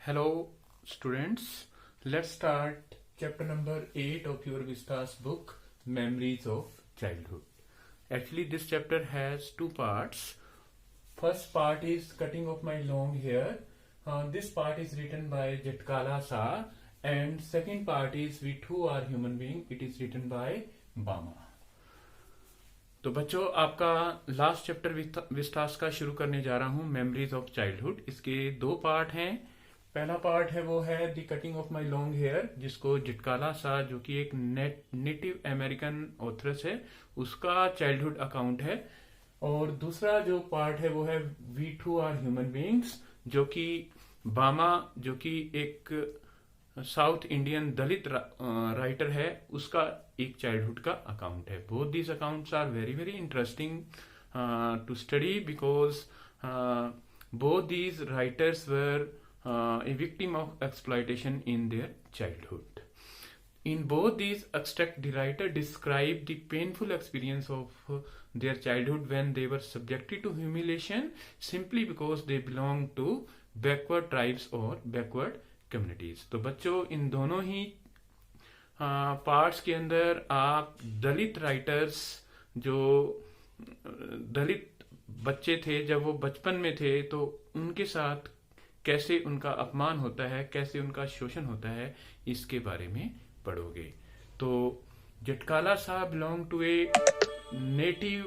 Hello, students. Let's start chapter number 8 of your Vistas book, Memories of Childhood. Actually, this chapter has two parts. First part is cutting of my long hair. This part is written by Jatkala Sa, and second part is We Too Are Human Being. It is written by Bama. तो बच्चों, आपका last chapter Vistas का शुरू करने जा रहा हूं, memories of childhood. इसके दो पार्ट हैं। पहला पार्ट है वो है the cutting of my long hair, जिसको जिटकाला सा, जो कि एक नेटिव अमेरिकन ऑथरस है, उसका चाइल्डहुड अकाउंट है। और दूसरा जो पार्ट है वो है we too are human beings, जो कि बामा, जो कि एक साउथ इंडियन दलित राइटर है, उसका एक चाइल्डहुड का अकाउंट है। Both these accounts are very very interesting to study because both these writers were a victim of exploitation in their childhood. In both these extracts, the writer described the painful experience of their childhood when they were subjected to humiliation simply because they belonged to backward tribes or backward communities. तो बच्चों, इन दोनों ही parts के अंदर आप दलित writers, जो दलित बच्चे थे जब वो बचपन में थे, तो उनके साथ कैसे उनका अपमान होता है, कैसे उनका शोषण होता है, इसके बारे में पढ़ोगे। तो Zitkala Sa belong to a Native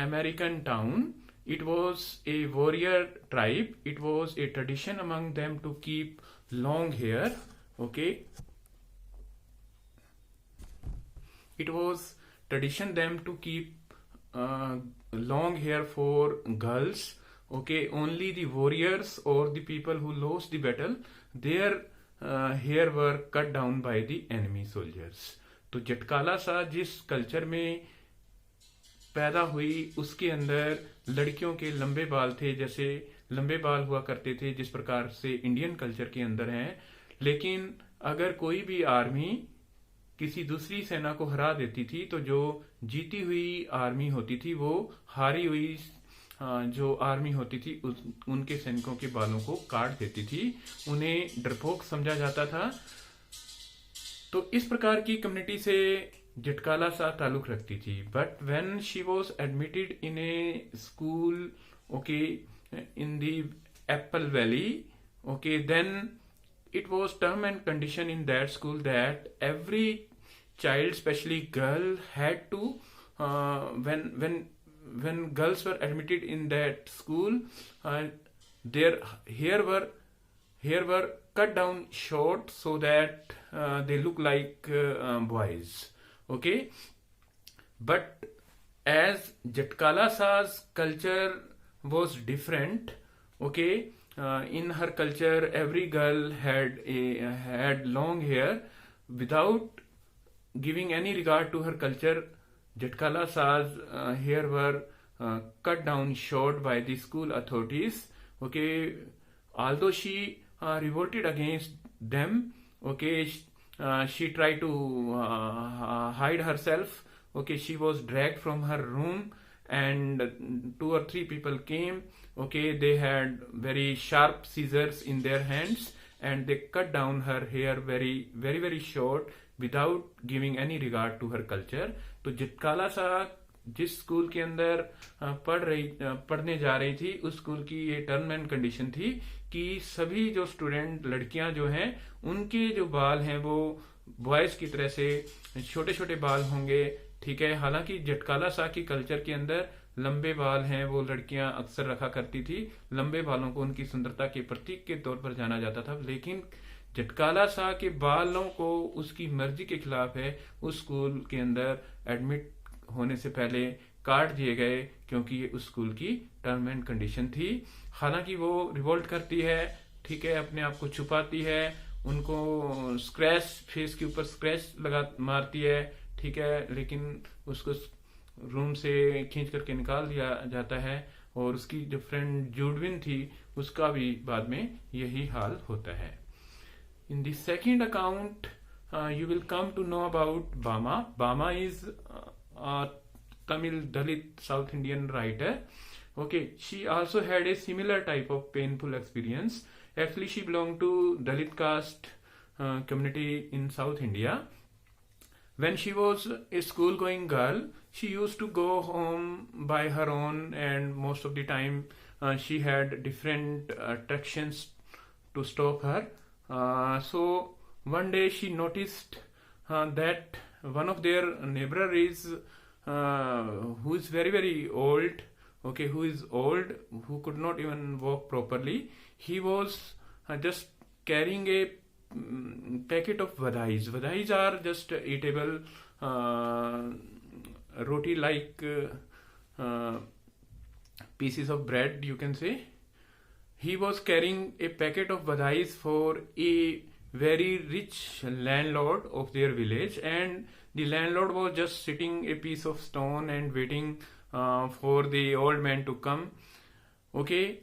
American town. It was a warrior tribe. It was a tradition among them to keep long hair. Okay. It was tradition them to keep long hair for girls. Okay, only the warriors or the people who lost the battle, their hair were cut down by the enemy soldiers. तो Zitkala सा जिस culture में पैदा हुई, उसके अंदर लड़कियों के लंबे बाल थे, जैसे लंबे बाल हुआ करते थे जिस प्रकार से इंडियन कल्चर के अंदर हैं। लेकिन अगर कोई भी आर्मी किसी दूसरी सेना को हरा देती थी, तो जो जीती हुई आर्मी होती थी वो हारी हुई जो आर्मी होती थी उनके सैनिकों के बालों को काट देती थी। उन्हें डरपोक समझा जाता था। तो इस प्रकार की कम्युनिटी से जटकाला सा ताल्लुक रखती थी। But when she was admitted in a school, okay, in the Apple Valley, okay, then it was term and condition in that school that every child, especially girl, had to when girls were admitted in that school, their hair were cut down short so that they look like boys. Okay, but as Jatkala Sa's culture was different, okay, in her culture every girl had long hair. Without giving any regard to her culture, Jatkala Sa's hair were cut down short by the school authorities. Okay, although she revolted against them, okay, she tried to hide herself. Okay, she was dragged from her room and 2 or 3 people came. Okay, they had very sharp scissors in their hands and they cut down her hair very short without giving any regard to her culture. तो जितकाला सा जिस school के अंदर पढ़ने जा रही थी, उस स्कूल की ये टर्म एंड कंडीशन थी कि सभी जो स्टूडेंट लड़कियां जो हैं, उनके जो बाल हैं वो बॉयज की तरह से छोटे छोटे बाल होंगे। ठीक है, हालांकि जटकाला सा की कल्चर के अंदर लंबे बाल हैं वो लड़कियां अक्सर रखा करती थी। लंबे बालों को उनकी सुंदरता के प्रतीक के तौर पर जाना जाता था। लेकिन जटकाला सा के बालों को उसकी मर्जी के खिलाफ है उस स्कूल के अंदर एडमिट होने से पहले काट दिए गए, क्योंकि ये उस स्कूल की टर्म एंड कंडीशन थी। हालांकि वो रिवोल्ट करती है, ठीक है, अपने आप को छुपाती है, उनको स्क्रैच, फेस के ऊपर स्क्रैच मारती है, ठीक है, लेकिन उसको रूम से खींच करके निकाल दिया जाता है। और उसकी जो फ्रेंड जूडविन थी, उसका भी बाद में यही हाल होता है। In the second account you will come to know about Bama. Bama is a Tamil Dalit South Indian writer. Okay, she also had a similar type of painful experience. Actually, she belonged to Dalit caste community in South India. When she was a school going girl, she used to go home by her own, and most of the time she had different attractions to stop her. So one day she noticed that one of their neighbor is who is very old, okay, who is old, who could not even walk properly. He was just carrying a packet of vadais. Vadais are just eatable roti like pieces of bread, you can say. He was carrying a packet of vadais for a very rich landlord of their village, and the landlord was just sitting a piece of stone and waiting for the old man to come. Okay,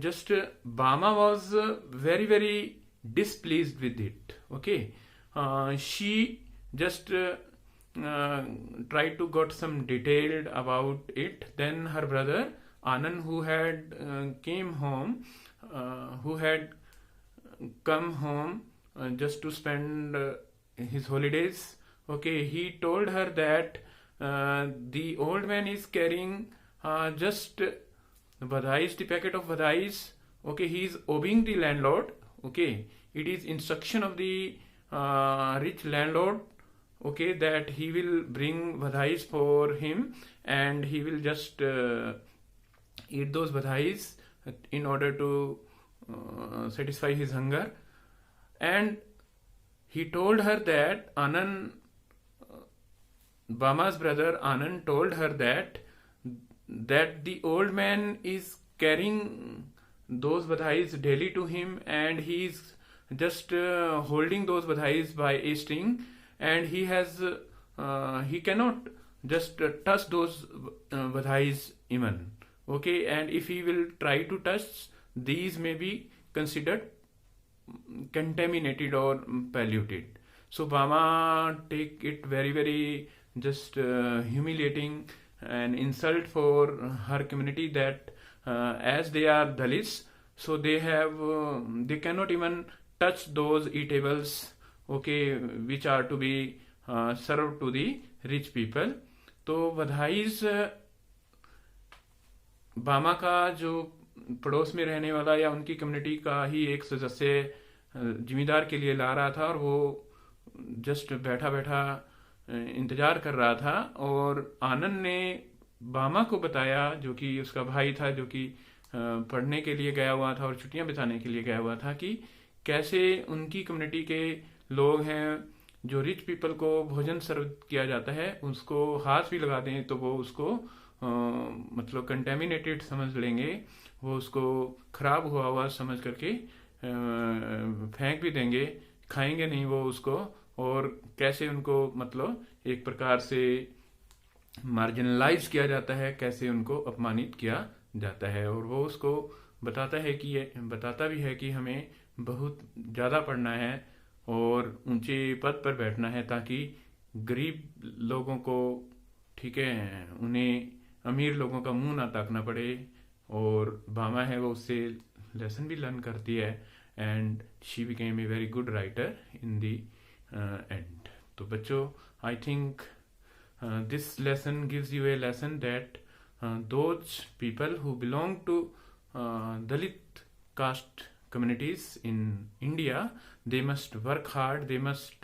just Bama was very displeased with it. Okay, she just tried to got some detailed about it. Then her brother Anand, who had come home just to spend his holidays. Okay, he told her that the old man is carrying just vadais, the packet of vadais. Okay, he is obeying the landlord. Okay, it is instruction of the rich landlord. Okay, that he will bring vadais for him, and he will just eat those vadais in order to satisfy his hunger. And he told her that Bama's brother Anand told her that the old man is carrying those vadais daily to him, and he is just holding those vadais by a string, and he cannot just touch those vadais even. Okay, and if he will try to touch, these may be considered contaminated or polluted. So Bama take it very just humiliating and insult for her community that as they are Dalits, so they cannot even touch those eatables, okay, which are to be served to the rich people. तो बधाईज बामा का जो पड़ोस में रहने वाला या उनकी कम्युनिटी का ही एक सदस्य जिम्मेदार के लिए ला रहा था, और वो जस्ट बैठा इंतजार कर रहा था। और आनंद ने बामा को बताया, जो कि उसका भाई था, जो कि पढ़ने के लिए गया हुआ था और छुट्टियां बिताने के लिए गया हुआ था, कि कैसे उनकी कम्युनिटी के लोग हैं जो रिच पीपल को भोजन सर्व किया जाता है, उसको हाथ भी लगा दें तो वो उसको मतलब कंटेमिनेटेड समझ लेंगे, वो उसको खराब हुआ समझ करके फेंक भी देंगे, खाएंगे नहीं वो उसको। और कैसे उनको मतलब एक प्रकार से मार्जिनलाइज किया जाता है, कैसे उनको अपमानित किया जाता है। और वो उसको बताता भी है कि हमें बहुत ज़्यादा पढ़ना है और ऊंचे पद पर बैठना है, ताकि गरीब लोगों को, ठीक है, उन्हें अमीर लोगों का मुंह ना ताकना पड़े। और बामा है वो उससे लेसन भी लर्न करती है, and she became a very good writer in the and. तो बच्चों, I think this lesson gives you a lesson that those people who belong to Dalit caste communities in India, they must work hard, they must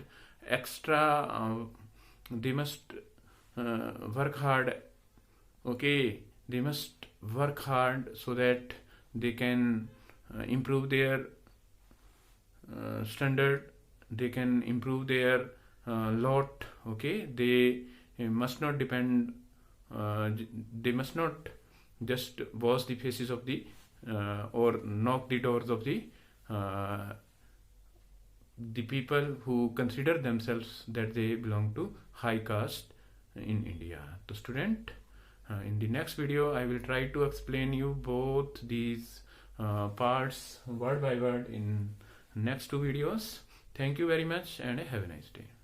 work hard, okay, they must work hard so that they can improve their standard, they can improve their lot, okay, they must not depend, they must not just wash the faces of the or knock the doors of the people who consider themselves that they belong to high caste in India. So student, in the next video I will try to explain you both these parts word by word in next two videos. Thank you very much and have a nice day.